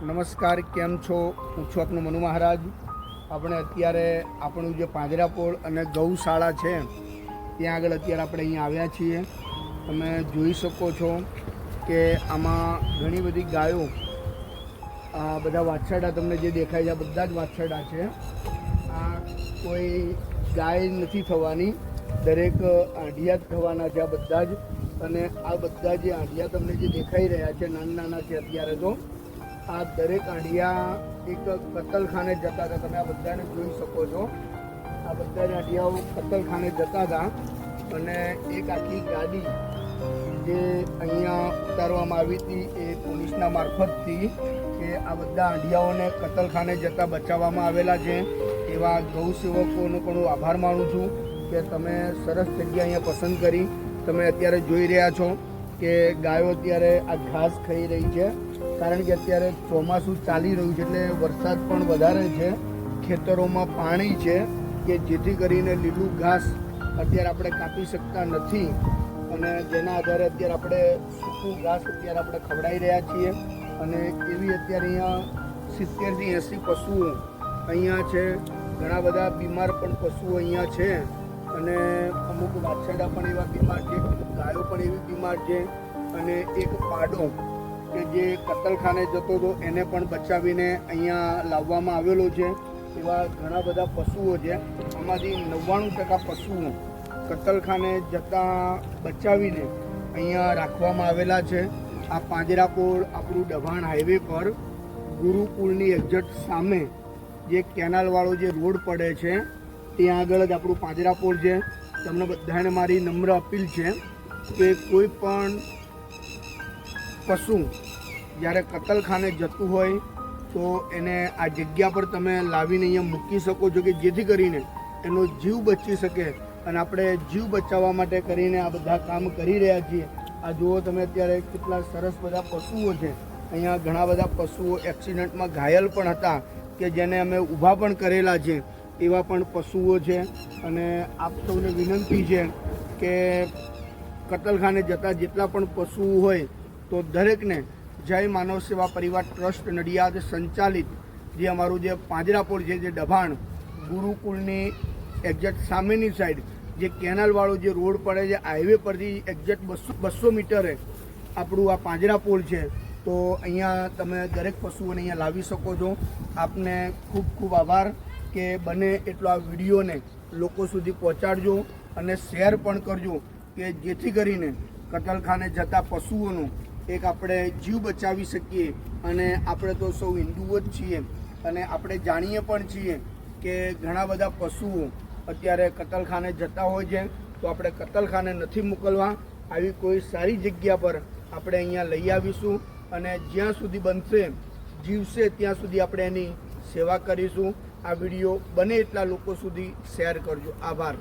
નમસ્કાર, કેમ છો? હું છું આપનો મનુ મહારાજ. આપણે અત્યારે આપણું જે પાંજરાપોળ અને ગૌશાળા છે ત્યાં આગળ અત્યારે આપણે અહીંયા આવ્યા છીએ. તમે જોઈ શકો છો કે આમાં ઘણી બધી ગાયો, આ બધા વાછરડા તમને જે દેખાય છે આ બધા જ વાછરડા છે. આ કોઈ ગાય નથી થવાની, દરેક આંઢિયા જ થવાના છે આ બધા જ. અને આ બધા જે આંઢિયા તમને જે દેખાઈ રહ્યા છે નાના નાના છે અત્યારે તો, આ દરેક આંઢિયા એક કતલખાને જતા હતા. તમે આ બધાને જોઈ શકો છો, આ બધા જ આંઢિયાઓ કતલખાને જતા હતા. અને એક આખી ગાડી જે અહીંયા ઉતારવામાં આવી હતી એ પોલીસના મારફતથી, કે આ બધા આંઢિયાઓને કતલખાને જતા બચાવવામાં આવેલા છે. એવા ગૌ સેવકોનો પણ હું આભાર માનું છું કે તમે સરસ જગ્યા અહીંયા પસંદ કરી. તમે અત્યારે જોઈ રહ્યા છો કે ગાયો અત્યારે આ ઘાસ ખાઈ રહી છે, કારણ કે અત્યારે ચોમાસું ચાલી રહ્યું છે એટલે વરસાદ પણ વધારે છે, ખેતરોમાં પાણી છે, કે જેથી કરીને લીલું ઘાસ અત્યારે આપણે કાપી શકતા નથી. અને જેના આધારે અત્યારે આપણે સૂકું ઘાસ અત્યારે આપણે ખવડાવી રહ્યા છીએ. અને એવી અત્યારે અહીંયા 70થી 80 પશુઓ અહીંયા છે. ઘણા બધા બીમાર પણ પશુઓ અહીંયા છે, અને અમુક વાછરડા પણ એવા બીમાર છે, ગાયો પણ એવી બીમાર છે. અને એક પાડો કે જે કતલખાને જતો હતો એને પણ બચાવીને અહીંયા લાવવામાં આવેલો છે. એવા ઘણા બધા પશુઓ છે. આમાંથી 99% પશુઓ કતલખાને જતાં બચાવીને અહીંયા રાખવામાં આવેલા છે. આ પાંજરાપોળ આપણું ડભાણ હાઈવે પર ગુરુકુળની એક્ઝેક્ટ સામે જે કેનાલવાળો જે રોડ પડે છે ત્યાં આગળ જ આપણું પાંજરાપોળ છે. તમને બધાને મારી નમ્ર અપીલ છે કે કોઈ પણ પશુ જ્યારે કતલખાને જતું હોય તો એને આ જગ્યા પર તમે લાવીને અહીંયા મૂકી શકો છો, કે જેથી કરીને એનો જીવ બચી શકે. અને આપણે જીવ બચાવવા માટે કરીને આ બધા કામ કરી રહ્યા છીએ. આ જુઓ તમે અત્યારે કેટલા સરસ બધા પશુઓ છે. અહીંયા ઘણા બધા પશુઓ એક્સિડન્ટમાં ઘાયલ પણ હતા, કે જેને અમે ઊભા પણ કરેલા છે. એવા પણ પશુઓ છે. અને આપ સૌને વિનંતી છે કે કતલખાને જતા જેટલા પણ પશુઓ હોય તો દરેકને જય માનવ સેવા પરિવાર ટ્રસ્ટ નડિયાદ સંચાલિત જે અમારું જે પાંજરાપોળ છે, જે ડભાણ ગુરુકુળની એક્ઝેક્ટ સામેની સાઈડ જે કેનાલવાળો જે રોડ પડે છે, હાઈવે પરથી એક્ઝેક્ટ 200 મીટરે આપણું આ પાંજરાપોળ છે. તો અહીંયા તમે દરેક પશુઓને અહીંયા લાવી શકો છો. આપને ખૂબ ખૂબ આભાર કે બને એટલો આ વિડીયોને લોકો સુધી પહોંચાડજો અને શેર પણ કરજો, કે જેથી કરીને કતલખાને જતા પશુઓનું એક આપણે જીવ બચાવી શકીએ. અને આપણે તો સૌ હિન્દુઓ જ છીએ, અને આપણે જાણીએ પણ છીએ કે ઘણા બધા પશુઓ અત્યારે કતલખાને જતા હોય છે. તો આપણે કતલખાને નથી મોકલવા, આવી કોઈ સારી જગ્યા પર આપણે અહીંયા લઈ આવીશું. અને જ્યાં સુધી બનશે, જીવશે ત્યાં સુધી આપણે એની સેવા કરીશું. આ વિડીયો બને એટલા લોકો સુધી શેર કરજો. આભાર.